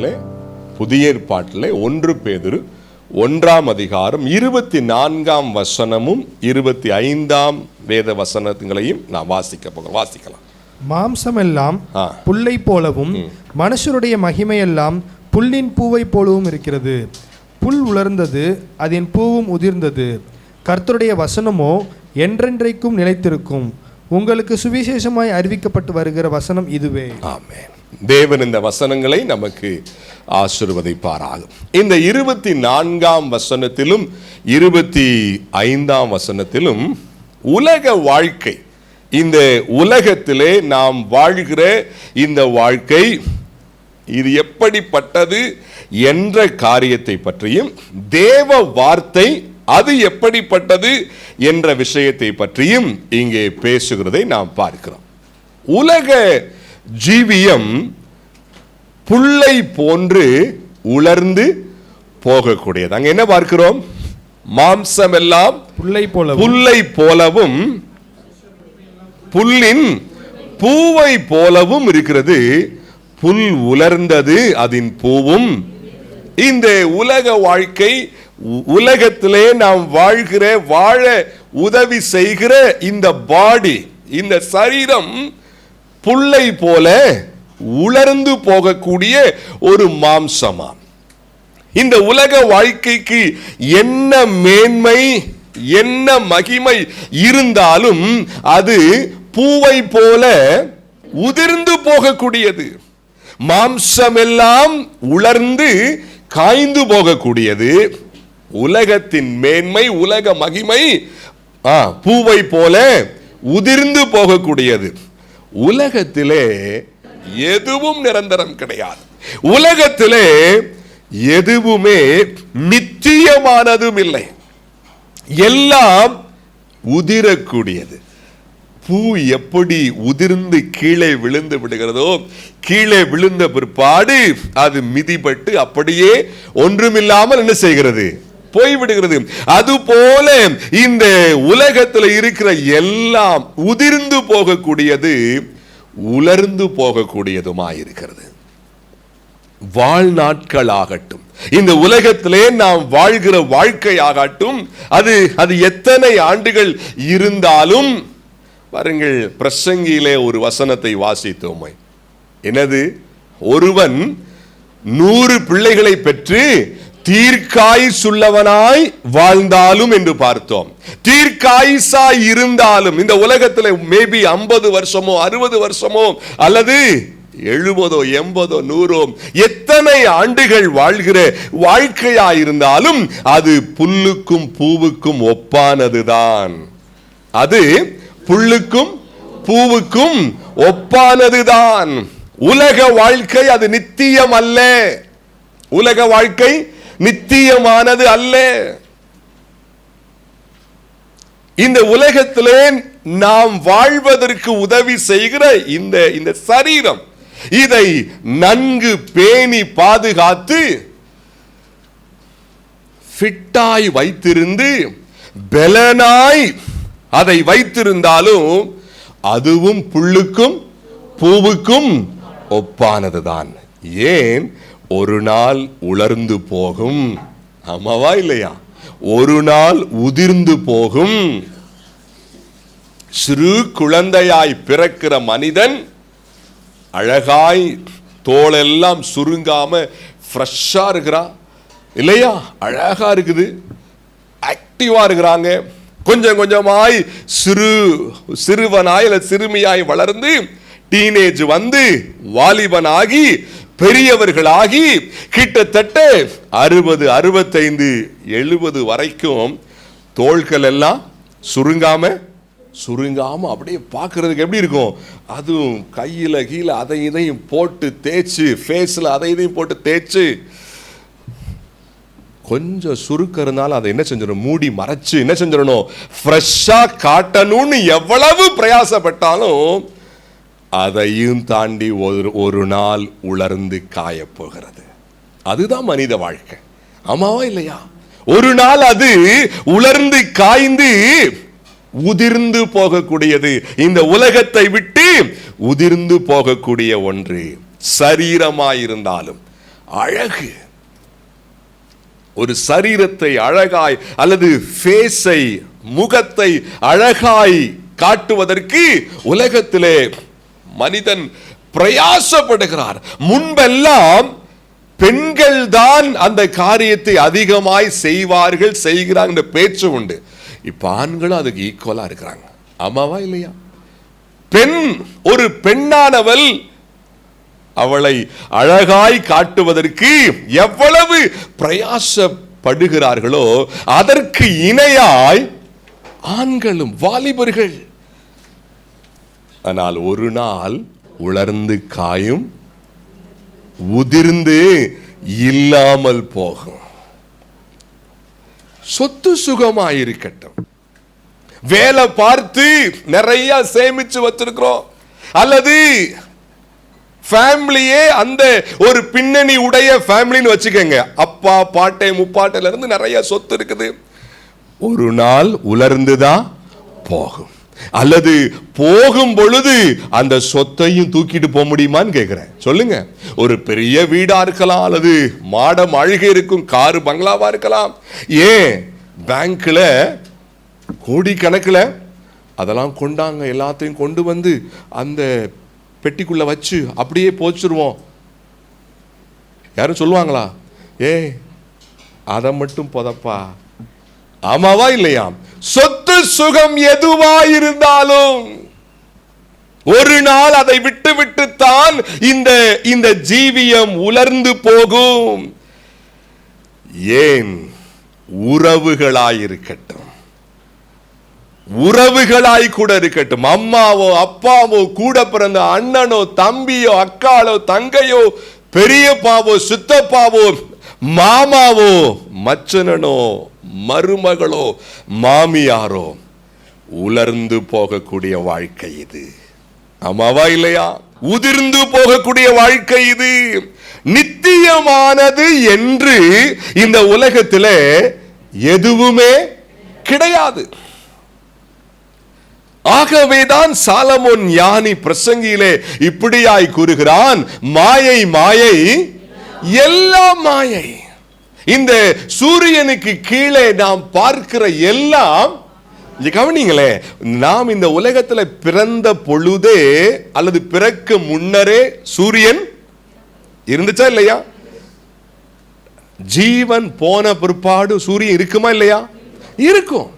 வேதத்திலே புதிய ஏற்பாட்டிலே 1 பேதுரு 1ஆம் அதிகாரம் 24ஆம் வசனமும் 25ஆம் வேத வசனங்களையும் நான் வாசிக்கலாம். மாம்சமெல்லாம் புல்லை போலவும் மனுஷருடைய மகிமையெல்லாம் புல்லின் பூவை போலவும் இருக்கிறது. புல் உலர்ந்தது, அதன் பூவும் உதிர்ந்தது. கர்த்தருடைய வசனமோ என்றென்றைக்கும் நிலைத்திருக்கும். உங்களுக்கு சுவிசேஷமாய் அறிவிக்கப்பட்டு வருகிற வசனம் இதுவே. ஆமென். தேவன் இந்த வசனங்களை நமக்கு ஆசீர்வதிப்பாராக. இந்த 24ஆம் வசனத்திலும் 25ஆம் வசனத்திலும் உலக வாழ்க்கை, இந்த உலகத்திலே நாம் வாழ்கிற இந்த வாழ்க்கை இது எப்படிப்பட்டது என்ற காரியத்தை பற்றியும், தேவ வார்த்தை அது எப்படிப்பட்டது என்ற விஷயத்தை பற்றியும் இங்கே பேசுகிறதை நாம் பார்க்கிறோம். உலக ஜீவியம் புல்லை போன்று உலர்ந்து போகக்கூடியது. அங்க என்ன பார்க்கிறோம்? மாம்சம் எல்லாம் புல்லை போலவும் புல்லின் பூவை போலவும் இருக்கிறது. புல் உலர்ந்தது, அதன் பூவும். இந்த உலக வாழ்க்கை, உலகத்திலே நாம் வாழ உதவி செய்கிற இந்த பாடி, இந்த சரீரம் புல்லை போல உலர்ந்து போகக்கூடிய ஒரு மாம்சமா. இந்த உலக வாழ்க்கைக்கு என்ன மேன்மை, என்ன மகிமை இருந்தாலும் அது பூவை போல உதிர்ந்து போகக்கூடியது. மாம்சமெல்லாம் உலர்ந்து காய்ந்து போகக்கூடியது. உலகத்தின் மேன்மை, உலக மகிமை பூவை போல உதிர்ந்து போகக்கூடியது. உலகத்திலே எதுவும் நிரந்தரம் கிடையாது. உலகத்திலே எதுவுமே நித்தியமானதும் இல்லை. எல்லாம் உதிரக்கூடியது. பூ எப்படி உதிர்ந்து கீழே விழுந்து விடுகிறதோ, கீழே விழுந்த பிற்பாடு அது மிதிபட்டு அப்படியே ஒன்றுமில்லாமல் என்ன செய்கிறது? போய்விடுகிறது. அதுபோல இந்த உலகத்தில் இருக்கிற எல்லாம் உதிர்ந்து போகக்கூடியது, உலர்ந்து போகக்கூடியதுமாயிருக்கிறது. வாழ்நாட்கள் ஆகட்டும், இந்த உலகத்திலே நாம் வாழ்கிற வாழ்க்கை ஆகட்டும், அது எத்தனை ஆண்டுகள் இருந்தாலும், பாருங்கள், பிரசங்கியிலே ஒரு வசனத்தை வாசித்தோமே, என்னது? ஒருவன் 100 பிள்ளைகளை பெற்று தீர்க்காயுள்ளவனாய் வாழ்ந்தாலும் என்று பார்த்தோம். தீர்க்காயுசாய் இருந்தாலும் இந்த உலகத்தில் மேபி 50 வருஷமோ 60 வருஷமோ அல்லது 70, 80, 100 எத்தனை ஆண்டுகள் வாழ்கிற வாழ்க்கையாயிருந்தாலும் அது புல்லுக்கும் பூவுக்கும் ஒப்பானதுதான். அது புல்லுக்கும் பூவுக்கும் ஒப்பானதுதான். உலக வாழ்க்கை அது நித்தியம் அல்ல. உலக வாழ்க்கை நித்தியமானது அல்ல. இந்த உலகத்திலே நாம் வாழ்வதற்கு உதவி செய்கிற இந்த சரீரம், இதை நன்கு பேணி பாதுகாத்து ஃபிட்டாய் வைத்திருந்து பலனாய் அதை வைத்திருந்தாலும் அதுவும் புல்லுக்கும் பூவுக்கும் ஒப்பானதுதான். ஏன்? ஒரு நாள் உலர்ந்து போகும். ஆமாவா இல்லையா? ஒரு நாள் உதிர்ந்து போகும். சிறு குழந்தையாய் பிறக்கிற மனிதன் அழகாய் தோளெல்லாம் சுருங்காம ஃப்ரெஷ்ஷா இருக்கிறான் இல்லையா? அழகா இருக்குது, ஆக்டிவா இருக்கிறாங்க. கொஞ்சம் கொஞ்சமாய் சிறுவனாய் சிறுமியாய் வளர்ந்து டீனேஜ் வந்து வாலிபனாகி பெரியவர்களாகி கிட்டத்தட்ட 60, 65, 70 வரைக்கும் தோள்கள் எல்லாம் சுருங்காம அப்படியே பார்க்கறதுக்கு எப்படி இருக்கும்? அதுவும் கையில கீழே அதை இதையும் போட்டு தேய்ச்சு, ஃபேஸ்ல அதை இதையும் போட்டு தேய்ச்சு, கொஞ்சம் சுருக்க இருந்தாலும் அதை என்ன செஞ்சிடணும்? மூடி மறைச்சு என்ன செஞ்சிடணும்? ஃப்ரெஷ்ஷா காட்டணும்னு எவ்வளவு பிரயாசப்பட்டாலும் அதையும் தாண்டி ஒரு நாள் உலர்ந்து காயப்போகிறது. அதுதான் மனித வாழ்க்கை. ஆமாவா இல்லையா? ஒரு நாள் அது உலர்ந்து காய்ந்து உதிர்ந்து போகக்கூடியது. இந்த உலகத்தை விட்டு உதிர்ந்து போகக்கூடிய ஒன்று சரீரமாயிருந்தாலும் அழகு. ஒரு சரீரத்தை அழகாய் அல்லது ஃபேஸை, முகத்தை அழகாய் காட்டுவதற்கு உலகத்திலே மனிதன் பிரயாசப்படுகிறார். முன்பெல்லாம் பெண்கள் தான் அந்த காரியத்தை அதிகமாய் செய்வார்கள், செய்கிறாங்க பேச்சு உண்டு. இப்ப ஆண்களும் அதுக்கு ஈக்குவலா இருக்கிறாங்க. ஆமாவா இல்லையா? பெண், ஒரு பெண்ணானவள் அவளை அழகாய் காட்டுவதற்கு எவ்வளவு பிரயாசப்படுகிறார்களோ அதற்கு இணையாய் ஆண்களும், வாலிபர்கள். ஆனால் ஒரு நாள் உலர்ந்து காயும், உதிர்ந்து இல்லாமல் போகும். சொத்து சுகமாயிருக்கட்டும், வேலை பார்த்து நிறைய சேமிச்சு வச்சிருக்கிறோம், அல்லது ஃபேமிலியே அந்த ஒரு பின்னணி உடைய ஃபேமிலின்னு வச்சுக்கோங்க, அப்பா பாட்டை முப்பாட்டையில இருந்து நிறைய சொத்து இருக்குது. ஒரு நாள் உலர்ந்துதான் போகும். அல்லது போகும் பொழுது அந்த சொத்தையும் தூக்கிட்டு போக முடியுமான்னு கேட்கிறேன். சொல்லுங்க. ஒரு பெரிய வீடா இருக்கலாம், அல்லது மாட மாளிகை இருக்கும், காரு பங்களாவா இருக்கலாம், ஏன் பேங்க்ல கோடி கணக்கில் அதெல்லாம் கொண்டாங்க, எல்லாத்தையும் கொண்டு வந்து அந்த பெட்டிக்குள்ள வச்சு அப்படியே போச்சிருவோம். யாரும் சொல்லுவாங்களா? அதை மட்டும் போதப்பா. ஆமாவா இல்லையா? சொத்து சுகம் எதுவாயிருந்தாலும் ஒரு நாள் அதை விட்டு விட்டுத்தான் இந்த ஜீவியம் உலர்ந்து போகும். ஏன்? உறவுகளாயிருக்கட்டும், உறவுகளாய் கூட இருக்கட்டும், அம்மாவோ அப்பாவோ, கூட பிறந்த அண்ணனோ தம்பியோ அக்காளோ தங்கையோ பெரியப்பாவோ சித்தப்பாவோ மாமாவோ மச்சனனோ மருமகளோ மாமியாரோ, உலர்ந்து போகக்கூடிய வாழ்க்கை இது. ஆமாவா இல்லையா? உதிர்ந்து போகக்கூடிய வாழ்க்கை இது. நித்தியமானது என்று இந்த உலகத்திலே எதுவுமே கிடையாது. ஆகவேதான் சாலமோன் ஞானி பிரசங்கியிலே இப்படியாய் கூறுகிறான், மாயை மாயை எல்லாம் மாயை. இந்த சூரியனுக்கு கீழே நாம் பார்க்கிற எல்லாம், கவனிங்களே, நாம் இந்த உலகத்தில் பிறந்த பொழுதே அல்லது பிறக்க முன்னரே சூரியன் இருந்துச்சா இல்லையா? ஜீவன் போன பிற்பாடு சூரியன் இருக்குமா இல்லையா? இருக்கும்.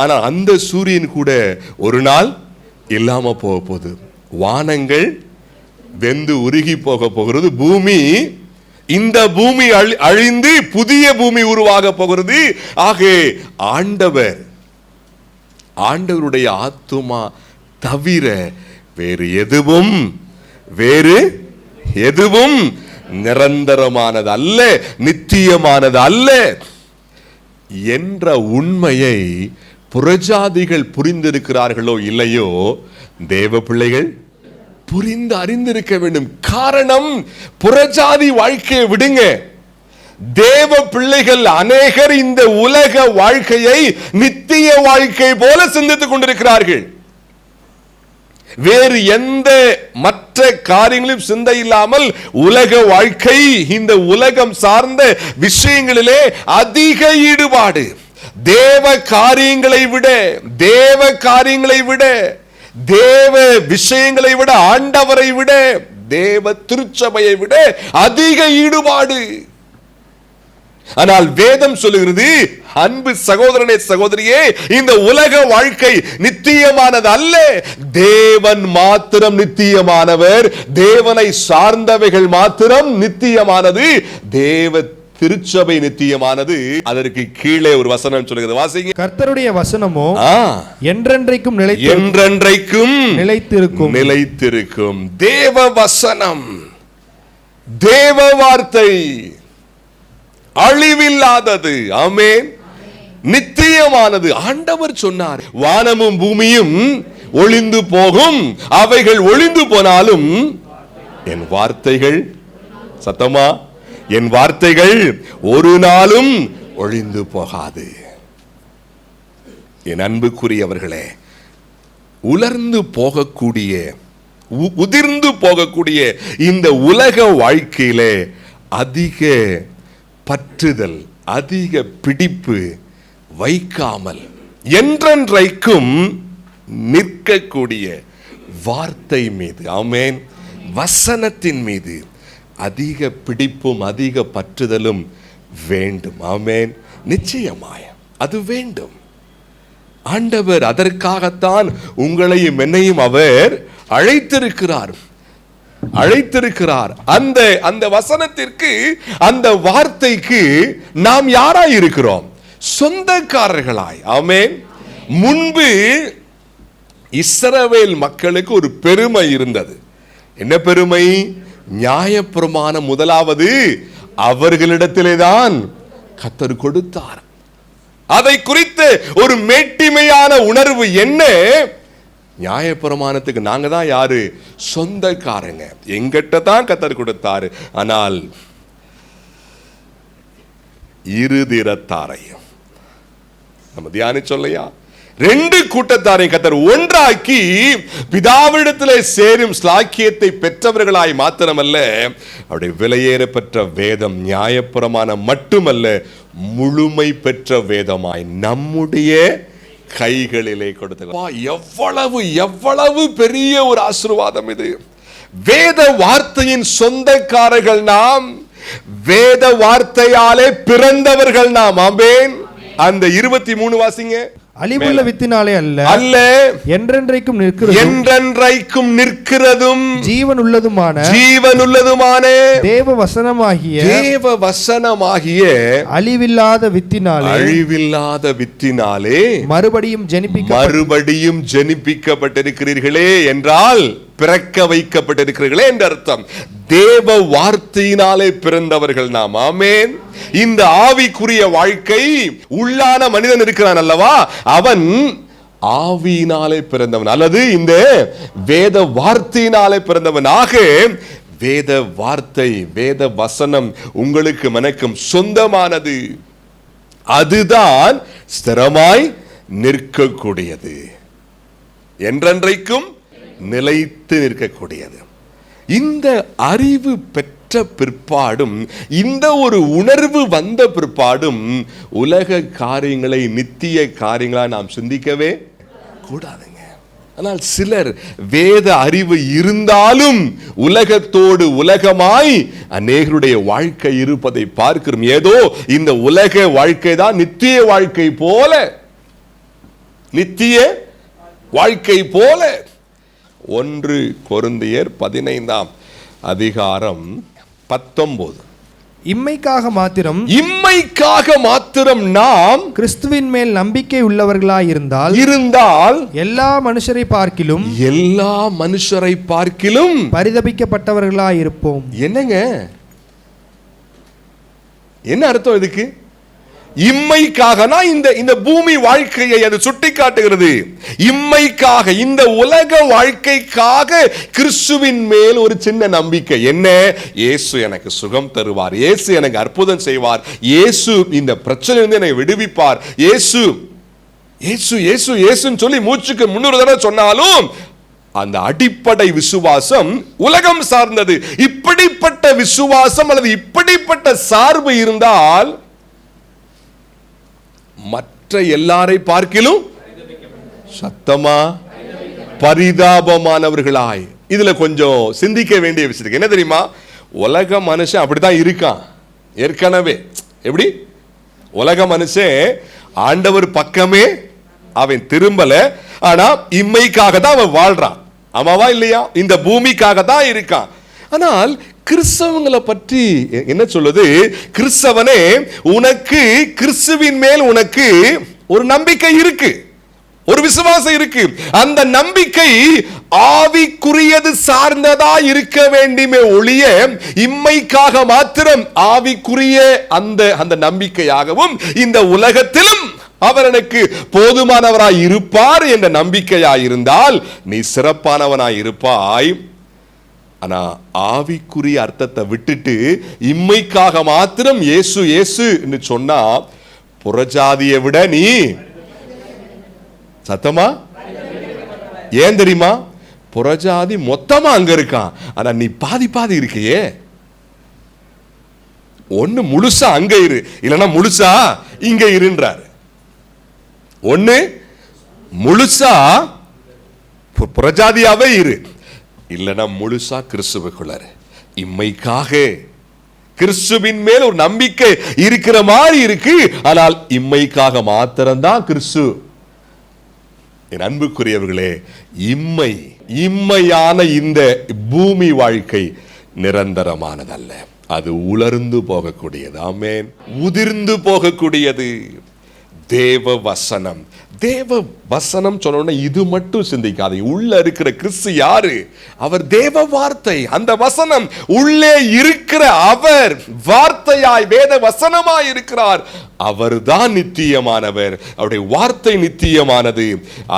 ஆனா அந்த சூரியன் கூட ஒரு நாள் இல்லாம போக போகுது. வானங்கள் வெந்து உருகி போக போகிறது. பூமி, இந்த பூமி அழிந்து புதிய பூமி உருவாக போகிறது. ஆக ஆண்டவருடைய ஆத்துமா தவிர வேறு எதுவும் நிரந்தரமானது அல்ல, நித்தியமானது அல்ல என்ற உண்மையை புறஜாதிகள் புரிந்திருக்கிறார்களோ இல்லையோ, தேவ பிள்ளைகள் புரிந்து அறிந்திருக்க வேண்டும். காரணம், புறஜாதி வாழ்க்கையை விடுங்க, தேவ பிள்ளைகள் அநேகர் இந்த உலக வாழ்க்கையை நித்திய வாழ்க்கை போல சிந்தித்துக் கொண்டிருக்கிறார்கள். வேறு எந்த மற்ற காரியங்களும் சிந்தை இல்லாமல் உலக வாழ்க்கை, இந்த உலகம் சார்ந்த விஷயங்களிலே அதிக ஈடுபாடு. தேவ காரியங்களை விட, தேவ விஷயங்களை விட, ஆண்டவரை விட, தேவ திருச்சபையை விட அதிக ஈடுபாடு. ஆனால் வேதம் சொல்லுகிறது, அன்பு சகோதரனே சகோதரியே, இந்த உலக வாழ்க்கை நித்தியமானது அல்ல. தேவன் மாத்திரம் நித்தியமானவர், தேவனை சார்ந்தவைகள் மாத்திரம் நித்தியமானது, தேவ திருச்சபை நித்தியமானது. அதற்கு கீழே ஒரு வசனம் சொல்லுகிறது, வாசிங்க. கர்த்தருடைய வசனமோ என்றென்றைக்கும் நிலைத்திருக்கும். தேவ வசனம், தேவ வார்த்தை அழிவில்லாதது. ஆமென். நித்தியமானது. ஆண்டவர் சொன்னார், வானமும் பூமியும் ஒளிந்து போகும், அவைகள் ஒளிந்து போனாலும் என் வார்த்தைகள், சத்தமா, என் வார்த்தைகள் ஒரு நாளும் ஒளிந்து போகாது. என் அன்புக்குரியவர்களே, உலர்ந்து போகக்கூடிய, உதிர்ந்து போகக்கூடிய இந்த உலக வாழ்க்கையிலே அதிக பற்றுதல், அதிக பிடிப்பு வைக்காமல் என்றென்றைக்கும் நிற்கக்கூடிய வார்த்தை மீது, ஆமென், வசனத்தின் மீது அதிக பிடிப்பும் அதிக பற்றுதலும் வேண்டும். ஆமென். நிச்சயமாய் அது வேண்டும். ஆண்டவர் அதற்காகத்தான் உங்களையும் என்னையும் அவர் அழைத்திருக்கிறார். அந்த வசனத்திற்கு, அந்த வார்த்தைக்கு நாம் யாராய் இருக்கிறோம்? சொந்தக்காரர்களாய். ஆமென். முன்பு இஸ்ரவேல் மக்களுக்கு ஒரு பெருமை இருந்தது. என்ன பெருமை? நியாயப்பிரமாணம் முதலாவது அவர்களிடத்திலே தான் கர்த்தர் கொடுத்தார். அதை குறித்து ஒரு மேட்டிமையான உணர்வு. என்ன? நியாயப்பிரமாணத்துக்கு நாங்க தான் யாரு? சொந்தக்காரங்க. எங்கிட்ட தான் கர்த்தர் கொடுத்தாரு. ஆனால் இருதிறத்தாரையும் நம்ம தியானிச்சொல்லையா, ரெண்டு கூட்டத்தாரையும் கர்த்தர் ஒன்றாக்கி பிதாவிடத்திலே சேரும் ஸ்லாக்கியத்தை பெற்றவர்களாய் மாத்திரமல்ல, அவருடைய விலையேற பெற்ற வேதம் நியாயப்பிரமாணம் மட்டுமல்ல, முழுமை பெற்ற வேதமாய் நம்முடைய கைகளிலே கொடுத்த எவ்வளவு எவ்வளவு பெரிய ஒரு ஆசீர்வாதம் இது. வேத வார்த்தையின் சொந்தக்காரர்கள் நாம், வேத வார்த்தையாலே பிறந்தவர்கள் நாம். ஆமென். அந்த 23 வாசிங்க. அழிவுள்ள வித்தினாலே அல்ல, என்றென்றைக்கும் நிற்கிறதும் ஜீவன் உள்ளதுமான தேவ வசனமாகிய அழிவில்லாத வித்தினாலே மறுபடியும் ஜெனிப்பிக்கப்பட்டிருக்கிறீர்களே என்றால் பிறக்க வைக்கப்பட்டிருக்கிறீர்களே என்ற அர்த்தம். தேவ வார்த்தையினாலே பிறந்தவர்கள் நாம். ஆமென். இந்த ஆவிக்குரிய வாழ்க்கை உள்ளான மனிதன் இருக்கிறான் அல்லவா, அவன் ஆவியினாலே பிறந்தவன் அல்லது இந்த வேத வார்த்தையினாலே பிறந்தவன். ஆக வேத வார்த்தை, வேத வசனம் உங்களுக்கு எனக்கும் சொந்தமானது. அதுதான் ஸ்திரமாய் நிற்கக்கூடியது, என்றென்றைக்கும் நிலைத்து நிற்கக்கூடியது. இந்த அறிவு பெற்ற பிற்பாடும், இந்த ஒரு உணர்வு வந்த பிற்பாடும் உலக காரியங்களை நித்திய காரியங்களா நாம் சிந்திக்கவே கூடாதுங்க. ஆனால் சிலர் வேத அறிவு இருந்தாலும் உலகத்தோடு உலகமாய் அநேகருடைய வாழ்க்கை இருப்பதை பார்க்கிறோம். ஏதோ இந்த உலக வாழ்க்கை தான் நித்திய வாழ்க்கை போல, நித்திய வாழ்க்கை போல. 1 கொரிந்தியர் 15:19. இம்மைக்காக மாத்திரம் நாம் கிறிஸ்துவின் மேல் நம்பிக்கை உள்ளவர்களாய் இருந்தால் எல்லா மனுஷரை பார்க்கிலும் பரிதபிக்கப்பட்டவர்களாய் இருப்போம். என்னங்க, என்ன அர்த்தம் இதுக்கு? இம்மைக்காகனா இந்த பூமி வாழ்க்கையை அது சுட்டி காட்டுகிறது. இம்மைக்காக, இந்த உலக வாழ்க்கைக்காக கிறிஸ்துவின் மேல் ஒரு சின்ன நம்பிக்கை. என்ன? இயேசு எனக்கு சுகம் தருவார், இயேசு எனக்கு அற்புதம் செய்வார், இயேசு இந்த பிரச்சனையிலிருந்து என்னை விடுவிப்பார், இயேசு இயேசு இயேசு இயேசுன்னு சொல்லி மூச்சுக்கு 300 தடவை சொன்னாலும் அந்த அடிப்படை விசுவாசம் உலகம் சார்ந்தது. இப்படிப்பட்ட விசுவாசம் அல்லது இப்படிப்பட்ட சார்பு இருந்தால் மற்ற எல்லாரை பார்க்கிலும் சத்தமா பரிதாபமானவர்களாய். இதுல கொஞ்சம் சிந்திக்க வேண்டிய விஷயம் என்ன தெரியுமா? உலக மனுஷன் அப்படித்தான் இருக்கான் ஏற்கனவே. எப்படி? உலக மனுஷன் ஆண்டவர் பக்கமே அவன் திரும்பல, ஆனா இம்மைக்காக தான் அவன் வாழ்றான். ஆமாவா இல்லையா? இந்த பூமிக்காக தான் இருக்கான். ஆனால் கிறிஸ்தவங்களை பற்றி என்ன சொல்லுது? கிறிஸ்தவனே, உனக்கு கிறிஸ்துவின் மேல் உனக்கு ஒரு நம்பிக்கை இருக்கு, ஒரு விசுவாசம் இருக்கு. அந்த நம்பிக்கை ஆவிக்குரியது சார்ந்ததா இருக்க வேண்டுமே ஒழிய இம்மைக்காக மாத்திரம் ஆவிக்குரிய அந்த நம்பிக்கையாகவும் இந்த உலகத்திலும் அவர் எனக்கு போதுமானவராய் இருப்பார் என்ற நம்பிக்கையாய் இருந்தால் நீ சிறப்பானவனாய் இருப்பாய். ஆனா ஆவிக்குரிய அர்த்தத்தை விட்டுட்டு இம்மைக்காக மாத்திரம் இயேசு இயேசு என்று சொன்னா புறஜாதியை விட நீ சத்தமா. ஏன் தெரியுமா? புறஜாதி மொத்தமா அங்க இருக்கான், ஆனா நீ பாதி பாதி இருக்கியே. ஒண்ணு முழுசா அங்க இரு, இல்லைன்னா முழுசா இங்க இருன்றாரு. ஒண்ணு முழுசா புறஜாதியாவே இரு, இல்லைன்னா முழுசா கிறிஸ்துவுக்குள்ளாரு. இம்மைக்காக கிறிஸ்துவின் மேல் ஒரு நம்பிக்கை இருக்கிற மாதிரி இருக்கு, ஆனால் இம்மைக்காக மாத்திரம்தான் கிறிஸ்து. என் அன்புக்குரியவர்களே, இம்மையான இந்த பூமி வாழ்க்கை நிரந்தரமானதல்ல, அது உலர்ந்து போகக்கூடியது. ஆமென். உதிர்ந்து போகக்கூடியது. தேவ வசனம், தேவ வசனம் சொன்ன இது மட்டும் சிந்திக்காது. உள்ள இருக்கிற கிறிஸ்து யாரு? அவர் தேவ வார்த்தை. அந்த வசனம் உள்ளே இருக்கிற அவர் வார்த்தையாய் வேத வசனமாய் இருக்கிறார். அவர் தான் நித்தியமானவர். அவருடைய வார்த்தை நித்தியமானது.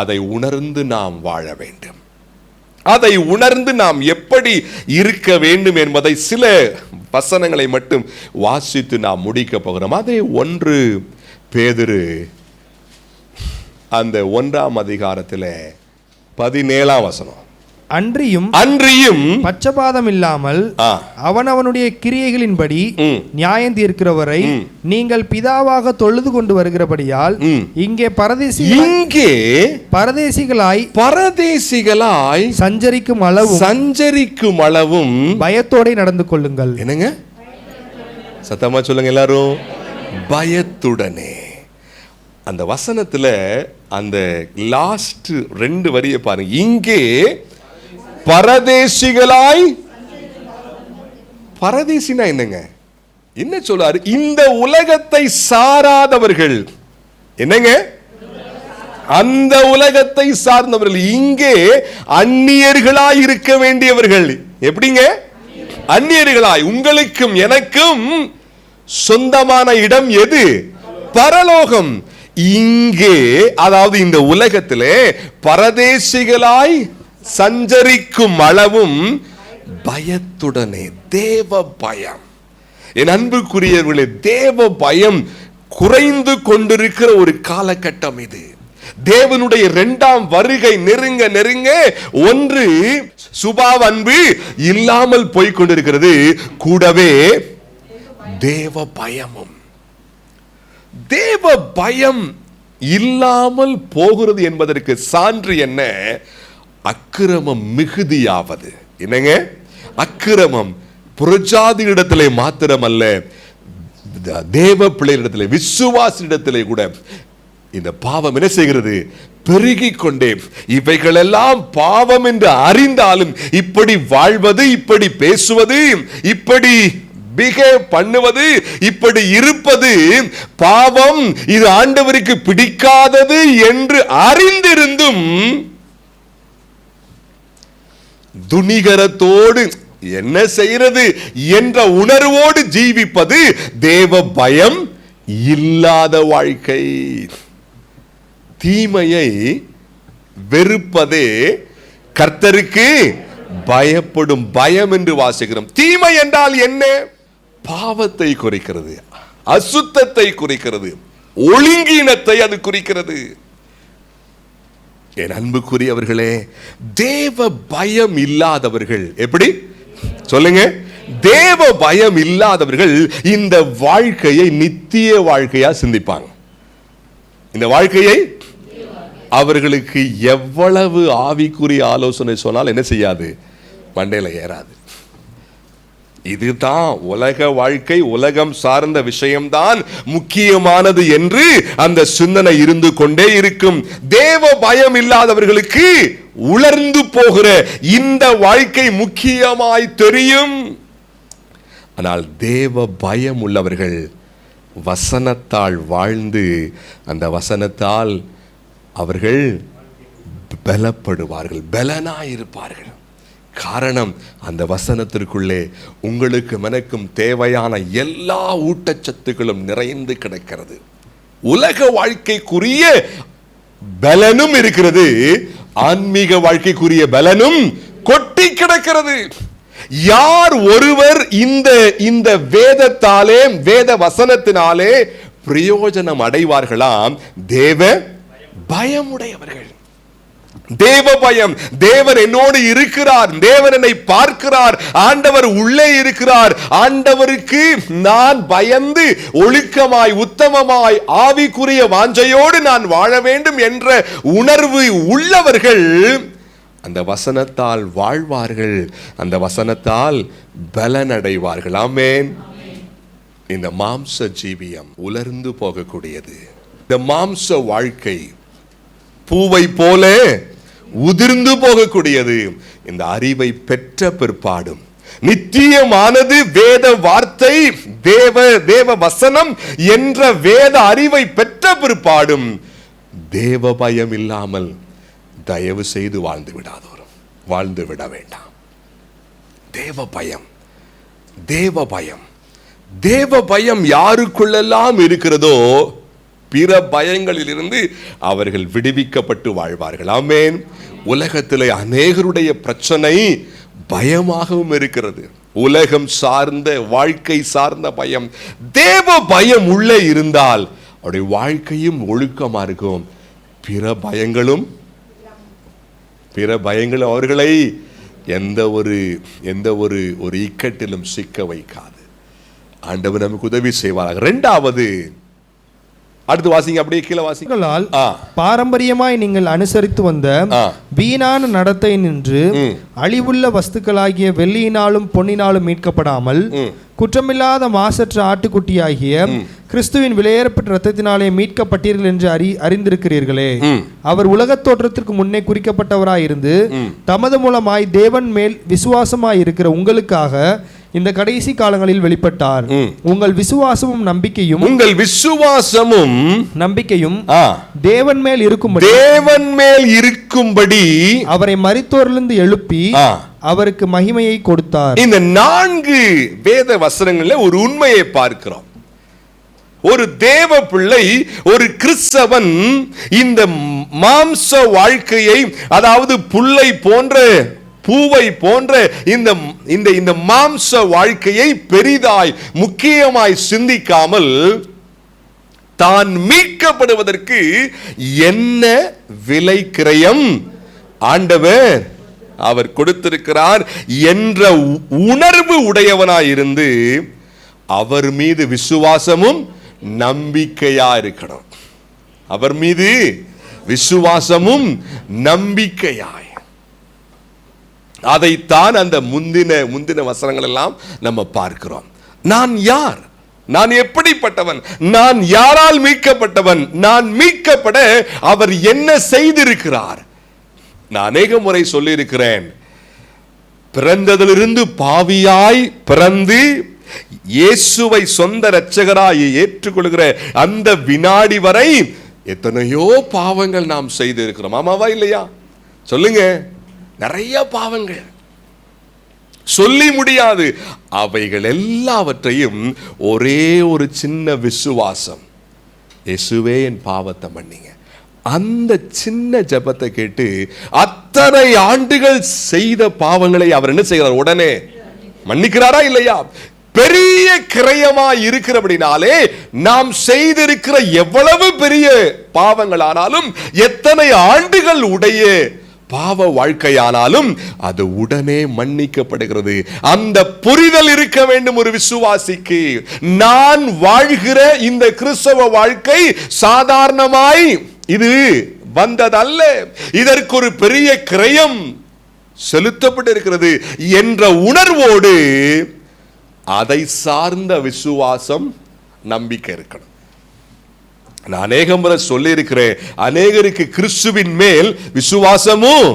அதை உணர்ந்து நாம் வாழ வேண்டும். அதை உணர்ந்து நாம் எப்படி இருக்க வேண்டும் என்பதை சில வசனங்களை மட்டும் வாசித்து நாம் முடிக்க போகிறோம். அதே 1 பேதுரு அந்த 1ஆம் அதிகாரத்தில் 17ஆம் வசனம். அன்றியும் பட்சபாதம் இல்லாமல் அவனவனுடைய கிரியைகளின்படி நியாயம் தீர்க்கிறவரை நீங்கள் பிதாவாக தொழுது கொண்டு வருகிறபடியால் இங்கே பரதேசிகளாய் சஞ்சரிக்கும் அளவும் பயத்தோட நடந்து கொள்ளுங்கள். என்னங்க சத்தமா சொல்லுங்க எல்லாரும், பயத்துடனே. அந்த வசனத்துல அந்த லாஸ்ட் 2 வரியை பாருங்க. இங்கே பரதேசிகளாய், பரதேசினா என்னங்க? என்ன சொல்றாரு? இந்த உலகத்தை சாராதவர்கள். என்னங்க? அந்த உலகத்தை சார்ந்தவர்கள். இங்கே அந்நியர்களாய் இருக்க வேண்டியவர்கள். எப்படிங்க? அந்நியர்களாய். உங்களுக்கும் எனக்கும் சொந்தமான இடம் எது? பரலோகம். இங்கே, அதாவது இந்த உலகத்திலே பரதேசிகளாய் சஞ்சரிக்கும் அளவும் பயத்துடனே. தேவ பயம். என் அன்புக்குரியவர்களே, தேவ பயம் குறைந்து கொண்டிருக்கிற ஒரு காலகட்டம் இது. தேவனுடைய 2ஆம் வருகை நெருங்க நெருங்க ஒன்று சுபாவ அன்பு இல்லாமல் போய்கொண்டிருக்கிறது, கூடவே தேவ பயமும். தேவ பயம் இல்லாமல் போகிறது என்பதற்கு சான்று என்ன? அக்கிரமம் மிகுதியாவது. என்னங்க? அக்கிரமம் புறஜாதி இடத்திலே மாத்திரமல்ல, தேவ பிள்ளைகளிடத்திலே, விசுவாசிடத்திலே கூட இந்த பாவம் என்ன செய்கிறது? பெருகிக் கொண்டே. இவைகளெல்லாம் பாவம் என்று அறிந்தாலும் இப்படி வாழ்வது, இப்படி பேசுவது, இப்படி பிஹேவ் பண்ணுவது, இப்படி இருப்பது பாவம், இது ஆண்டவருக்கு பிடிக்காதது என்று அறிந்திருந்தும் துணிகரத்தோடு என்ன செய்கிறது என்ற உணர்வோடு ஜீவிப்பது தேவ பயம் இல்லாத வாழ்க்கை. தீமையை வெறுப்பதே கர்த்தருக்கு பயப்படும் பயம் என்று வாசிக்கிறோம். தீமை என்றால் என்ன? பாவத்தை குறிக்கிறது, அசுத்தத்தை குறிக்கிறது, ஒழுங்கீனத்தை அது குறிக்கிறது. என் அன்புக்குரியவர்களே, தேவ பயம் இல்லாதவர்கள் எப்படி சொல்லுங்க? தேவ பயம் இல்லாதவர்கள் இந்த வாழ்க்கையை நித்திய வாழ்க்கையா சிந்திப்பாங்க. இந்த வாழ்க்கையை அவர்களுக்கு எவ்வளவு ஆவிக்குரிய ஆலோசனை சொன்னால் என்ன செய்யாது? மண்டையில ஏறாது. இதுதான் உலக வாழ்க்கை, உலகம் சார்ந்த விஷயம்தான் முக்கியமானது என்று அந்த சிந்தனை இருந்து கொண்டே இருக்கும். தேவ பயம் இல்லாதவர்களுக்கு உலர்ந்து போகிற இந்த வாழ்க்கை முக்கியமாய் தெரியும். ஆனால் தேவ பயம் உள்ளவர்கள் வசனத்தால் வாழ்ந்து அந்த வசனத்தால் அவர்கள் பலப்படுவார்கள், பலனாயிருப்பார்கள். காரணம், அந்த வசனத்திற்குள்ளே உங்களுக்கு எனக்கும் தேவையான எல்லா ஊட்டச்சத்துக்களும் நிறைந்து கிடக்கிறது. உலக வாழ்க்கைக்குரிய பலனும் இருக்கிறது, ஆன்மீக வாழ்க்கைக்குரிய பலனும் கொட்டி கிடக்கிறது. யார் ஒருவர் இந்த வேதத்தாலே, வேத வசனத்தினாலே பிரயோஜனம் அடைவார்களாம்? தேவ பயமுடையவர்கள். தேவ பயம். தேவன் என்னோடு இருக்கிறார், தேவன் என்னை பார்க்கிறார், ஆண்டவர் உள்ளே இருக்கிறார், ஆண்டவருக்கு நான் பயந்து ஒழுக்கமாய் உத்தமமாய் ஆவிக்குரிய வாஞ்சையோடு நான் வாழ வேண்டும் என்ற உணர்வு உள்ளவர்கள் அந்த வசனத்தால் வாழ்வார்கள், அந்த வசனத்தால் பலனடைவார்கள். ஆமென். இந்த மாம்ச ஜீவியம் உலர்ந்து போகக்கூடியது. இந்த மாம்ச வாழ்க்கை பூவை போல உதிர்ந்து போகக்கூடியது. இந்த அறிவை பெற்ற பிற்பாடும் நித்தியமானது வேத வார்த்தை, தேவ வசனம் என்ற வேத அறிவை பெற்ற பிற்பாடும் தேவ பயம் இல்லாமல் தயவு செய்து வாழ்ந்து விடாதோரும், வாழ்ந்து விட வேண்டாம். தேவ பயம், தேவ பயம், தேவ பயம் யாருக்குள்ளெல்லாம் இருக்கிறதோ பிற பயங்களில் இருந்து அவர்கள் விடுவிக்கப்பட்டு வாழ்வார்கள். ஆமென். உலகத்திலே அநேகருடைய பிரச்சனை பயமாகவும் இருக்கிறது. உலகம் சார்ந்த, வாழ்க்கை சார்ந்த பயம். தேவ பயம் உள்ளே இருந்தால் அவருடைய வாழ்க்கையும் ஒழுக்கமா இருக்கும். பிற பயங்களும் அவர்களை எந்த ஒரு இக்கட்டிலும் சிக்க வைக்காது. ஆண்டவர் நமக்கு உதவி செய்வார். இரண்டாவது, அடுத்து வாசிங்க, அப்படியே கீழே வாசிங்க. பாரம்பரியமாய் நீங்கள் அனுசரித்து வந்த வீணான நடத்தை நின்று அழிவுள்ள வஸ்துக்களாகிய வெள்ளியினாலும் பொன்னினாலும் மீட்கப்படாமல் குற்றமில்லாத மாசற்ற ஆட்டுக்குட்டியாகிய கிறிஸ்துவின் விலையேறப்பட்ட இரத்தத்தினாலே மீட்கப்பட்டீர்கள் என்று அறிந்திருக்கிறீர்களே. அவர் உலகத் தோற்றத்திற்கு முன்னே குறிக்கப்பட்டவராயிருந்து தமது மூலமாய் தேவன் மேல் விசுவாசமாய் இருக்கிற உங்களுக்காக இந்த கடைசி காலங்களில் வெளிப்பட்டார். உங்கள் விசுவாசமும் நம்பிக்கையும் தேவன் மேல் இருக்கும்படி அவரை மரித்தோரிலிருந்து எழுப்பி அவருக்கு மகிமையை கொடுத்தார். இந்த 4 வேத வசனங்களில் ஒரு உண்மையை பார்க்கிறோம். ஒரு தேவ பிள்ளை, ஒரு கிறிஸ்தவன் இந்த மாம்ச வாழ்க்கையை, அதாவது புல்லை போன்ற, பூவை போன்ற இந்த மாம்ச வாழ்க்கையை பெரிதாய் முக்கியமாய் சிந்திக்காமல் தான் மீட்கப்படுவதற்கு என்ன விலை கிரயம் ஆண்டவர் அவர் கொடுத்திருக்கிறார் என்ற உணர்வு உடையவனாயிருந்து அவர் மீது விசுவாசமும் நம்பிக்கையா இருக்கணும். அவர் மீது விசுவாசமும் நம்பிக்கையாய். அதைத்தான் அந்த முந்தின வசனங்கள் எல்லாம் நம்ம பார்க்கிறோம். நான் யார், நான் எப்படிப்பட்டவன், நான் யாரால் மீட்கப்பட்டவன், நான் மீட்கப்பட அவர் என்ன செய்திருக்கிறார். நான் அநேக முறை சொல்லி இருக்கிறேன், பிறந்ததிலிருந்து பாவியாய் பிறந்து இயேசுவை சொந்த இரட்சகராய் ஏற்றுக்கொள்கிற அந்த வினாடி வரை எத்தனையோ பாவங்கள் நாம் செய்து இருக்கிறோம். ஆமாவா இல்லையா? சொல்லுங்க. நிறைய பாவங்கள் சொல்லி முடியாது. அவைகள் எல்லாவற்றையும் ஒரே ஒரு சின்ன விசுவாசம், இயேசுவே என் பாவத்தை மன்னிங்க, அந்த சின்ன ஜெபத்தை கேட்டு அத்தனை ஆண்டுகள் செய்த பாவங்களை அவர் என்ன செய்கிறார்? உடனே மன்னிக்கிறாரா இல்லையா? பெரிய கிரயமா இருக்கிறபடினாலே நாம் செய்திருக்கிற எவ்வளவு பெரிய பாவங்கள் ஆனாலும், எத்தனை ஆண்டுகள் உடைய பாவ வாழ்க்கையானாலும் அது உடனே மன்னிக்கப்படுகிறது. அந்த புரிதல் இருக்க வேண்டும் ஒரு விசுவாசிக்கு. நான் வாழ்கிற இந்த கிறிஸ்தவ வாழ்க்கை சாதாரணமாய் இது வந்ததல்ல, இதற்கு ஒரு பெரிய கிரயம் செலுத்தப்பட்டிருக்கிறது என்ற உணர்வோடு அதை சார்ந்த விசுவாசம், நம்பிக்கை இருக்கணும். நான் அநேக முறை சொல்லி இருக்கிறேன், அநேகருக்கு கிறிஸ்துவின் மேல் விசுவாசமும்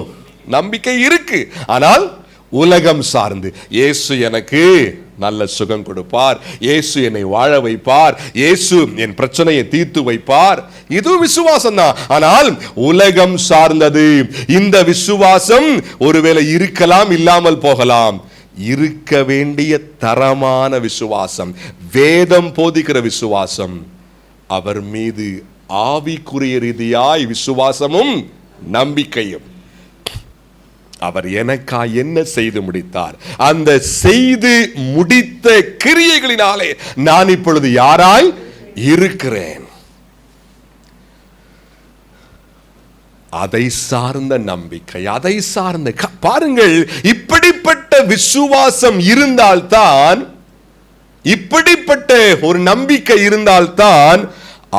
நம்பிக்கை இருக்கு, ஆனால் உலகம் சார்ந்து, இயேசு எனக்கு நல்ல சுகம் கொடுப்பார், இயேசு என்னை வாழ வைப்பார், இயேசு என் பிரச்சனையை தீர்த்து வைப்பார், இது விசுவாசம் தான். ஆனால் உலகம் சார்ந்தது. இந்த விசுவாசம் ஒருவேளை இருக்கலாம், இல்லாமல் போகலாம். இருக்க வேண்டிய தரமான விசுவாசம், வேதம் போதிக்கிற விசுவாசம், அவர் மீது ஆவிக்குரிய ரீதியாய் விசுவாசமும் நம்பிக்கையும். அவர் எனக்காய் என்ன செய்து முடித்தார், அந்த செய்து முடித்த கிரியைகளினாலே நான் இப்பொழுது யாராய் இருக்கிறேன். அதை சார்ந்த நம்பிக்கை, அதை சார்ந்த பாருங்கள், இப்படிப்பட்ட விசுவாசம் இருந்தால்தான், இப்படிப்பட்ட ஒரு நம்பிக்கை இருந்தால்தான்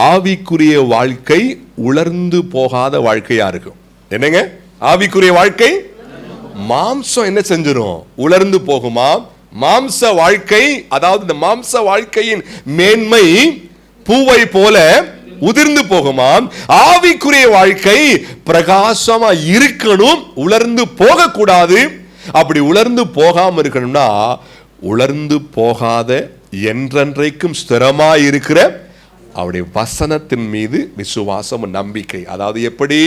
ஆவிக்குரிய வாழ்க்கை உலர்ந்து போகாத வாழ்க்கையா இருக்கும். என்னங்க ஆவிக்குரிய வாழ்க்கை? மாம்சம் என்ன செஞ்சிரும்? உலர்ந்து போகுமா? மாம்ச வாழ்க்கை, அதாவது இந்த மாம்ச வாழ்க்கையின் மேன்மை பூவை போல உதிர்ந்து போகுமாம். ஆவிக்குரிய வாழ்க்கை பிரகாசமா இருக்கணும், உலர்ந்து போக கூடாது. அப்படி உலர்ந்து போகாம இருக்கணும்னா, உலர்ந்து போகாத என்றென்றைக்கும் ஸ்திரமா இருக்கிற அவருடைய வசனத்தின் மீது விசுவாசம், நம்பிக்கை. அதாவது எப்படி?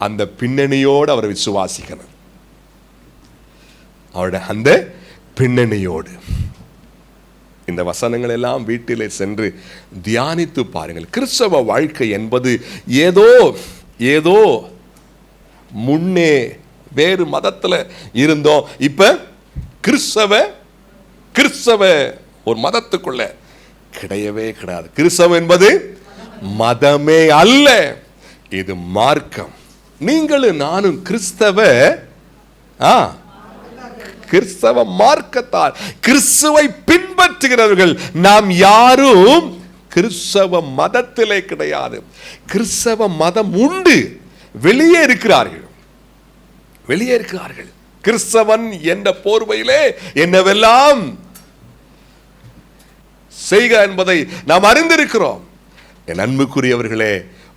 அந்த பின்னணியோடு அவரை விசுவாசிக்கணும். அவருடைய அந்த பின்னணியோடு இந்த வசனங்கள் எல்லாம் வீட்டிலே சென்று தியானித்து பாருங்கள். கிறிஸ்தவ வாழ்க்கை என்பது ஏதோ ஏதோ முன்னே வேறு மதத்தில் இருந்தோம், இப்ப கிறிஸ்தவ ஒரு மதத்துக்குள்ள கிடையவே கிடையாது. கிறிஸ்தவம் என்பது மதமே அல்ல, இது மார்க்கம். நீங்களும் நானும் கிறிஸ்தவ மார்க்கத்தார், கிறிஸ்துவை பின்பற்றுகிறவர்கள். நாம் யாரும் கிறிஸ்தவ மதத்திலே கிடையாது. கிறிஸ்தவ மதம் உண்டு, வெளியே இருக்கிறார்கள். கிறிஸ்தவன் என்ற போர்வையிலே என்னவெல்லாம் செய்க என்பதை நாம் அறிந்திருக்கிறோம். என் அன்புக்குரியவர்களே,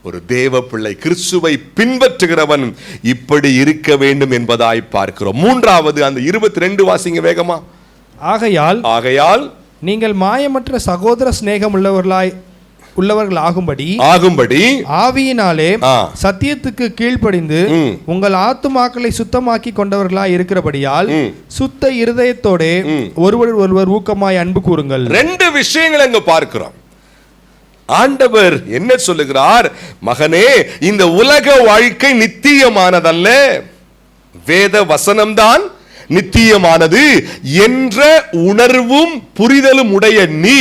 ஒரு தேவ பிள்ளை, கிறிஸ்துவை பின்பற்றுகிறவன் இப்படி இருக்க வேண்டும் என்பதாய் பார்க்கிறோம். மூன்றாவது அந்த 22 வாசிங்க வேகமா. ஆகையால் நீங்கள் மாயமற்ற சகோதர சிநேகம் உள்ளவர்கள் ஆகும்படி ஆவியினாலே சத்தியத்துக்கு கீழ்ப்படிந்து உங்கள் ஆத்துமாக்களை சுத்தமாக்கி கொண்டவர்களாய் இருக்கிறபடியால் சுத்த இருதயத்தோட ஒருவர் ஊக்கமாய் அன்பு கூறுங்கள். 2 விஷயங்கள் அங்க பார்க்கிறோம். ஆண்டவர் என்ன சொல்லுகிறார்? மகனே, இந்த உலக வாழ்க்கை நித்தியமானதல்ல, வேத வசனம்தான் நித்தியமானது என்ற உணர்வும் புரிதலும் உடைய நீ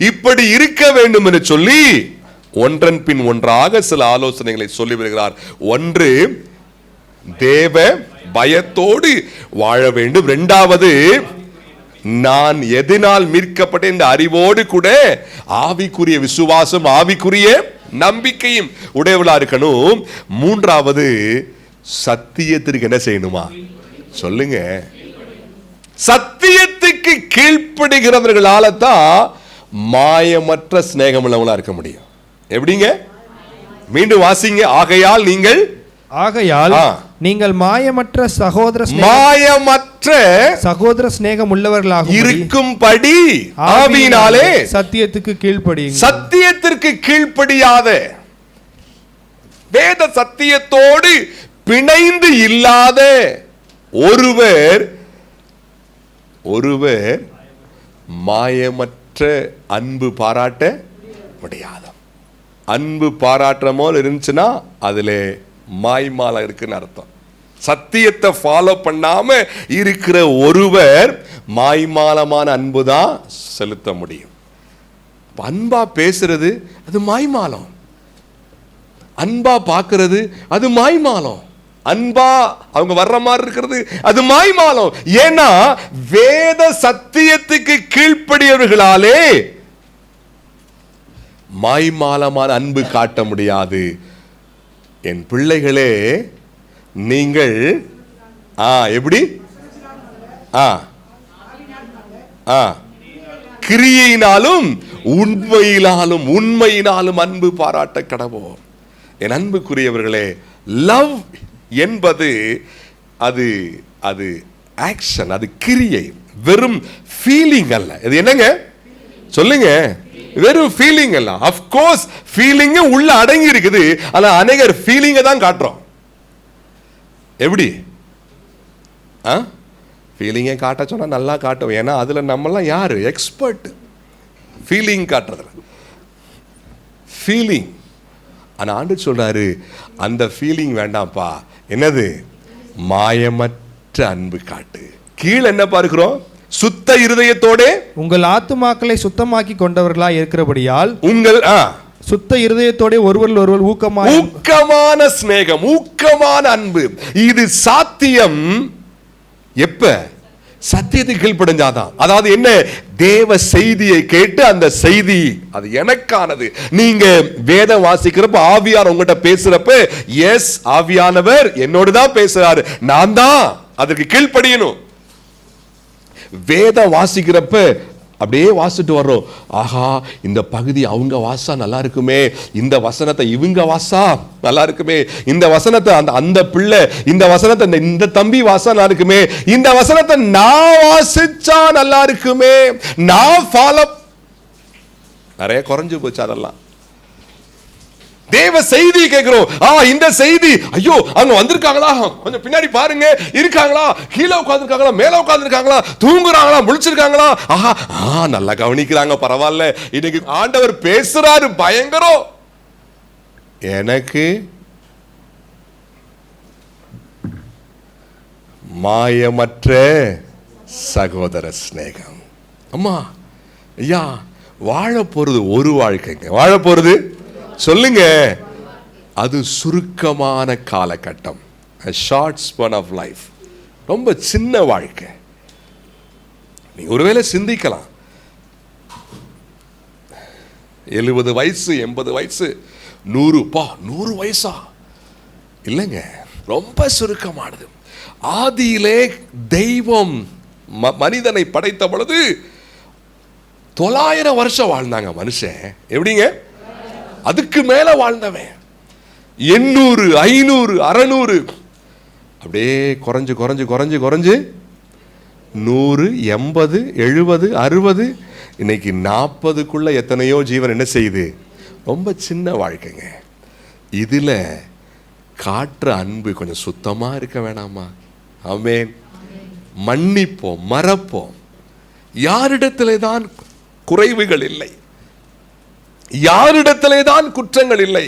இப்படி இருக்க வேண்டும் என்று சொல்லி ஒன்றன் பின் ஒன்றாக சில ஆலோசனைகளை சொல்லி வருகிறார். ஒன்று, தேவ பயத்தோடு வாழ வேண்டும். இரண்டாவது, நான் எதனால் மீட்கப்பட்ட இந்த அறிவோடு கூட ஆவிக்குரிய விசுவாசம், ஆவிக்குரிய நம்பிக்கையும் உடையவளா இருக்கணும். மூன்றாவது, சத்தியத்திற்கு என்ன செய்யணுமா? சொல்லுங்க. சத்தியத்துக்கு கீழ்ப்படுகிறவர்களால தான் மாயமற்ற சிநேகம் உள்ளவங்களா இருக்க முடியும். எப்படிங்க? மீண்டும் வாசிங்க. ஆகையால் நீங்கள் மாயமற்ற சகோதர சிநேகம் உள்ளவர்களாக இருக்கும்படி ஆவியினாலே சத்தியத்திற்கு கீழ்ப்படியாத, வேத சத்தியத்தோடு பிணைந்து இல்லாத ஒருவர் மாயமற்ற அன்பு பாராட்ட முடியாது. அன்பு பாராட்டுற போல இருந்துச்சுன்னா அதுல மாய்மாலம் இருக்குன்னு அர்த்தம். சத்தியத்தை ஃபாலோ பண்ணாம இருக்கிற ஒருவர் மாய்மாலமான அன்பு தான் செலுத்த முடியும். அன்பா பேசுறது அது மாய்மாலம், அன்பா பார்க்கிறது அது மாய்மாலம், அன்பா அவங்க வர்ற மாதிரி இருக்கிறது அது மாய்மாலம். ஏன்னா வேத சத்தியத்துக்கு கீழ்ப்படியவர்களாலே மாய்மாலமான அன்பு காட்ட முடியாது. என் பிள்ளைகளே, நீங்கள் எப்படி கிரியையினாலும் உண்மையினாலும் அன்பு பாராட்ட கடவோம். என் அன்புக்குரியவர்களே, லவ் என்பது அது அது ஆக்ஷன், அது கிரியை, வெறும் ஃபீலிங் அல்ல. இது என்னங்க சொல்லுங்க? வெறும் ஃபீலிங் அல்ல. ஆஃப் கோர்ஸ் ஃபீலிங் உள்ள அடங்கி இருக்குது. ஆனா அநேகர் ஃபீலிங்கை தான் காட்டுறோம். எப்படி ஃபீலிங்கை காட்ட சொன்னா நல்லா காட்டும். ஏன்னா அதுல நம்மலாம் யாரு எக்ஸ்பர்ட் ஃபீலிங் காட்டுறதுல. ஃபீலிங். ஆனா ஆண்டவர் சொல்றாரு, அந்த ஃபீலிங் வேண்டாம்ப்பா. என்னது? மாயமற்ற அன்பு காட்டு. கீழே என்ன பார்க்கிறோம்? சுத்த இருதயத்தோட உங்கள் ஆத்துமாக்களை சுத்தமாக்கி கொண்டவர்களாய் இருக்கிறபடியால் சுத்த இருதயத்தோட ஒருவர் ஒருவர் ஊக்கமான சிநேகம், ஊக்கமான அன்பு. இது சாத்தியம் எப்ப? சத்தியத்தை கீழ்ப்படிஞ்சாதான். அதாவது என்ன? தேவ செய்தியை கேட்டு அந்த செய்தி அது எனக்கானது. நீங்க வேதம் வாசிக்கிறப்ப ஆவியானவர் உங்ககிட்ட பேசுறப்ப, எஸ் ஆவியானவர் என்னோடு தான் பேசுறாரு, நான் தான் அதற்கு கீழ்ப்படியணும். வேதம் வாசிக்கிறப்ப அப்படியே வாசிட்டு வர்றோம், ஆஹா இந்த பகுதி அவங்க வாசா நல்லா இருக்குமே, இந்த வசனத்தை இவங்க வாசா நல்லா இருக்குமே, இந்த வசனத்தை அந்த பிள்ளை, இந்த வசனத்தை இந்த தம்பி வாசா நல்லா இருக்குமே, இந்த வசனத்தை நான் வாசிச்சா நல்லா இருக்குமே, நான் ஃபாலோ. நிறைய குறைஞ்சு போச்சு அதெல்லாம். தேவ செய்தி கேட்கிறோம். இந்த செய்தி, ஐயோ அவங்க வந்திருக்காங்களா, கொஞ்சம் பின்னாடி பாருங்க, இருக்காங்களா, கீழே உட்கார்ந்துருக்காங்களா, மேல உட்கார்ந்துருக்காங்களா, தூங்குறாங்களா, முழிச்சிருக்காங்களா, நல்லா கவனிக்கிறாங்க, பரவாயில்ல, இன்னைக்கு ஆண்டவர் பேசுறாரு, பயங்கரம். எனக்கு மாயமற்ற சகோதர சிநேகம். அம்மா ஐயா, வாழ போறது ஒரு வாழ்க்கைங்க, வாழ போறது சொல்லுங்க, அது சுருக்கமான காலகட்டம், a short span of life, ரொம்ப சின்ன வாழ்க்கை. நீ ஒருவேளை சிந்திக்கலாம், 70 வயசு 80 வயசு 100 வயசா? இல்லைங்க, ரொம்ப சுருக்கமானது. ஆதியிலே தெய்வம் மனிதனை படைத்த பொழுது 900 வருஷம் வாழ்ந்தாங்க மனுஷன். எப்படிங்க? அதுக்கு மேல வாழ்ந்தவன் 800 500 600 அப்படியே குறைஞ்சு குறைஞ்சு குறைஞ்சு குறைஞ்சு 100 80 70 60 இன்னைக்கு 40க்குள்ள எத்தனையோ ஜீவன் என்ன செய்யுது? ரொம்ப சின்ன வாழ்க்கைங்க. இதுல காற்ற அன்பு கொஞ்சம் சுத்தமா இருக்க வேணாமா? ஆமென். மன்னிப்போம், மறப்போம். யாரிடத்திலே தான் குறைவுகள் இல்லை, யாரிடத்திலே தான் குற்றங்கள் இல்லை.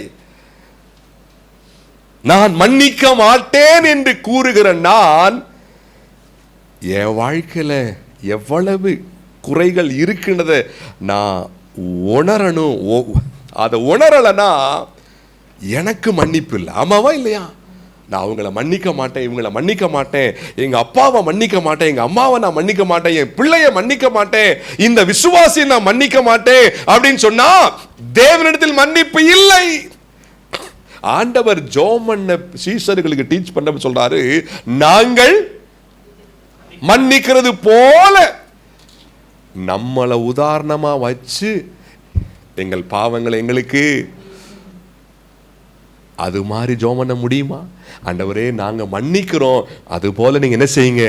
நான் மன்னிக்க மாட்டேன் என்று கூறுகிற நான், என் வாழ்க்கையில எவ்வளவு குறைகள் இருக்கின்றத நான் உணரணும். அதை உணரலனா எனக்கு மன்னிப்பு இல்லை. ஆமாவா இல்லையா? நான் அவங்கள மன்னிக்க மாட்டேன், இவங்களை மன்னிக்க மாட்டேன், எங்க அப்பாவை மன்னிக்க மாட்டேன், எங்க அம்மாவை நான் மன்னிக்க மாட்டேன், என் பிள்ளைய மன்னிக்க மாட்டேன், இந்த விசுவாசியை நான் மன்னிக்க மாட்டேன் அப்படின்னு சொன்னா தேவனிடத்தில் மன்னிப்பு இல்லை. ஆண்டவர் ஜோமன்ன சீஷர்களுக்கு டீச் பண்ண சொல்றாரு, நாங்கள் மன்னிக்கிறது போல. நம்மளை உதாரணமா வச்சு எங்கள் பாவங்களை எங்களுக்கு அது மாதிரி ஜெபம் பண்ண முடியுமா? ஆண்டவரே நாங்க மன்னிக்கிறோம், அது போல நீங்க என்ன செய்யுங்க,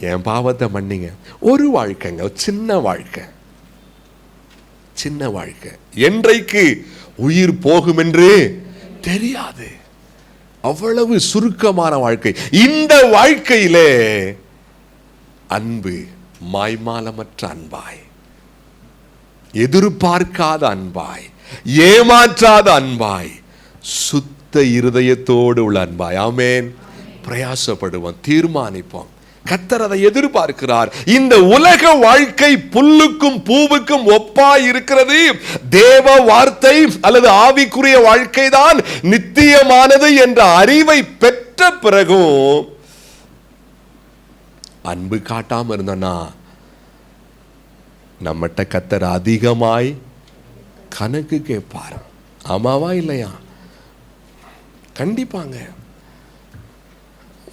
என் பாவத்தை மன்னிங்க. ஒரு வாழ்க்கைங்க, சின்ன வாழ்க்கை, சின்ன வாழ்க்கை. என்றைக்கு உயிர் போகும் என்று தெரியாது, அவ்வளவு சுருக்கமான வாழ்க்கை. இந்த வாழ்க்கையிலே அன்பு மாய்மாலமற்ற அன்பாய், எதிர்பார்க்காத அன்பாய், ஏமாற்றாத அன்பாய், சுத்த இருதயத்தோடு உள்ள அன்பாய். ஆமென். பிரயாசப்படுவோம், தீர்மானிப்போம். கர்த்தர் அதை எதிர்பார்க்கிறார். இந்த உலக வாழ்க்கை புல்லுக்கும் பூவுக்கும் ஒப்பாய் இருக்கிறது. தேவ வார்த்தை அல்லது ஆவிக்குரிய வாழ்க்கை தான் நித்தியமானது என்ற அறிவை பெற்ற பிறகும் அன்பு காட்டாம இருந்தோம்னா நம்மகிட்ட கர்த்தர் அதிகமாய் கணக்கு கேட்பார். ஆமாவா இல்லையா? கண்டிப்பாங்க.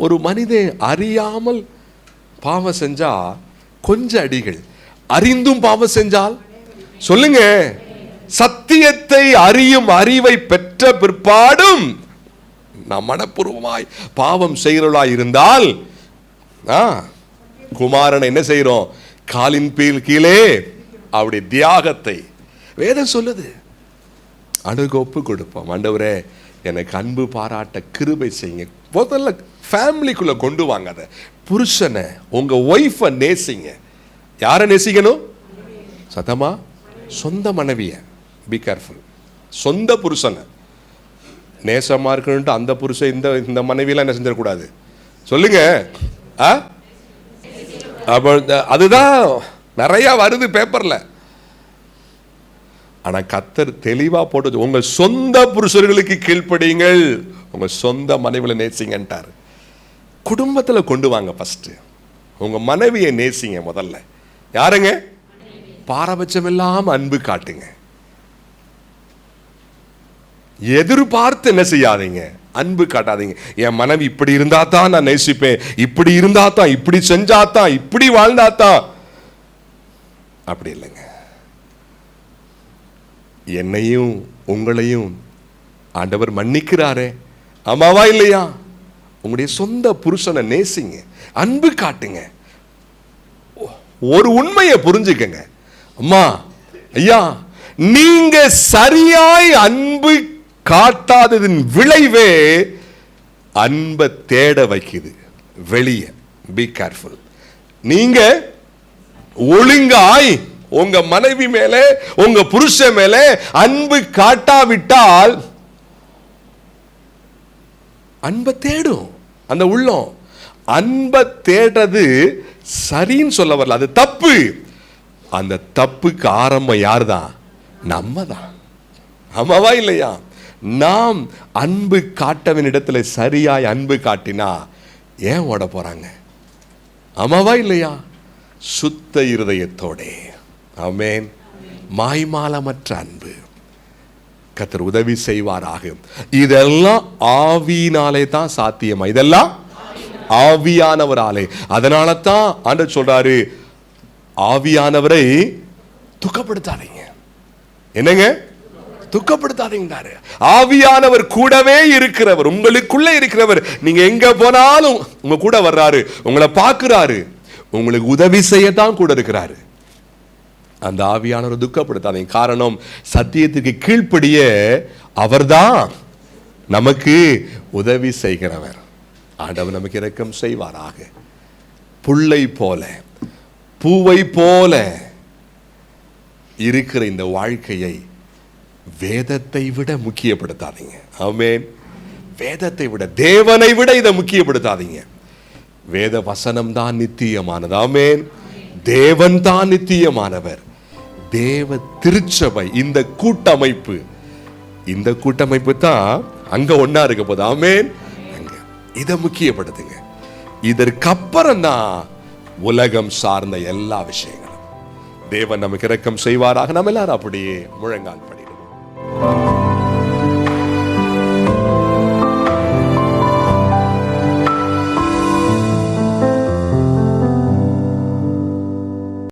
ஒரு மனிதன் அறியாமல் பாவம் செஞ்சா கொஞ்சம் அடிகள், அறிந்தும் பாவம் செஞ்சால் சொல்லுங்க, சத்தியத்தை அறியும் அறிவை பெற்ற பிற்பாடும் நாம் மனப்பூர்வமாய் பாவம் செய்கிறவர்களாய் இருந்தால் குமாரனை என்ன செய்யறோம்? காலின் கீழே அவருடைய தியாகத்தை வேதம் சொல்லுது. அணுக ஒப்பு கொடுப்போம். ஆண்டவரே எனக்கு அன்பு பாராட்ட கிருபை செய்யுங்க. முதல்ல ஃபேமிலிக்குள்ள கொண்டு வாங்க. அதை புருஷனை, உங்க ஒய்ஃபை நேசிங்க. யாரை நேசிக்கணும்? சத்தமா, சொந்த மனைவிய. Be careful. சொந்த புருஷனை நேசமா இருக்கணும்ட்டு அந்த புருஷன் இந்த மனைவியெல்லாம் என்ன செஞ்சிடக்கூடாது சொல்லுங்க. அதுதான் நிறைய வருது பேப்பர்ல. ஆனா கர்த்தர் தெளிவா போட்டு, உங்க சொந்த புருஷர்களுக்கு கீழ்ப்படியுங்கள், உங்க சொந்த மனைவிகளை நேசிங்கன்ட்டார். குடும்பத்துல கொண்டு வாங்க. ஃபர்ஸ்ட் உங்க மனைவியை நேசிங்க. முதல்ல யாருங்க? பாரபட்சம் இல்லாம அன்பு காட்டுங்க. எதிர்பார்த்து என்ன செய்யாதீங்க, அன்பு காட்டாதீங்க. என் மனைவி இப்படி இருந்தா தான் நான் நேசிப்பேன், இப்படி இருந்தா தான், இப்படி செஞ்சா தான், இப்படி வாழ்ந்தா தான். அப்படி இல்லைங்க. என்னையும் உங்களையும் ஆண்டவர் மன்னிக்கிறாரே, ஆமாவா இல்லையா? உங்களுடைய சொந்த புருஷனை நேசிங்க, அன்பு காட்டுங்க. ஒரு உண்மையை புரிஞ்சுக்கங்க, அம்மா ஐயா, நீங்க சரியாய் அன்பு காட்டாததின் விளைவே அன்பை தேட வைக்குது வெளியே. Be careful. நீங்க ஒழுங்காய் உங்க மனைவி மேலே, உங்க புருஷன் மேலே அன்பு காட்டாவிட்டால் அன்பை தேடும் அந்த உள்ளம். அன்பை தேடுறது சரின்னு சொல்ல வரல, அது தப்பு. அந்த தப்புக்கு ஆரம்பம் யார் தான்? நம்ம தான். ஆமாவா இல்லையா? நாம் அன்பு காட்டவன் இடத்துல சரியாய் அன்பு காட்டினா ஏன் ஓட போறாங்க? ஆமாவா இல்லையா? சுத்த இருதயத்தோட, ஆமென், மாய்மாலமற்ற அன்பு. கர்த்தர் உதவி செய்வாராக. இதெல்லாம் ஆவியினாலே தான் சாத்தியமா, இதெல்லாம் ஆவியானவராலே. அதனால தான் ஆண்டவர் சொல்றாரு, ஆவியானவரை துக்கப்படுத்தாதீங்க. என்னங்க? துக்கப்படுத்தாதீங்க. ஆவியானவர் கூடவே இருக்கிறவர், உங்களுக்குள்ள இருக்கிறவர். நீங்க எங்க போனாலும் உங்க கூட வர்றாரு, உங்களை பார்க்கிறாரு, உங்களுக்கு உதவி செய்யத்தான் கூட இருக்கிறாரு. அந்த ஆவியானவர் துக்கப்படுத்தாதீங்க. காரணம், சத்தியத்துக்கு கீழ்ப்படிய அவர்தான் நமக்கு உதவி செய்கிறவர். ஆண்டவர் நமக்கு இரக்கம் செய்வாராக. புல்லை போல, பூவை போல இருக்கிற இந்த வாழ்க்கையை வேதத்தை விட முக்கியப்படுத்தாதீங்க. ஆமென். வேதத்தை விட, தேவனை விட இதை முக்கியப்படுத்தாதீங்க. வேத வசனம் தான் நித்தியமானது. ஆமென். தேவன் தான் நித்தியமானவர். தேவ திருச்சபை, இந்த கூட்டமைப்பு, இந்த கூட்டமைப்பு தான் அங்க ஒன்னா இருக்க போது. ஆமென். அங்க இதை முக்கியப்படுத்துங்க. இதற்கப்புறம் தான் உலகம் சார்ந்த எல்லா விஷயங்களும். தேவன் நமக்கு இரக்கம் செய்வாராக. நம்ம எல்லாரும் அப்படியே முழங்கால் படிடுவோம்.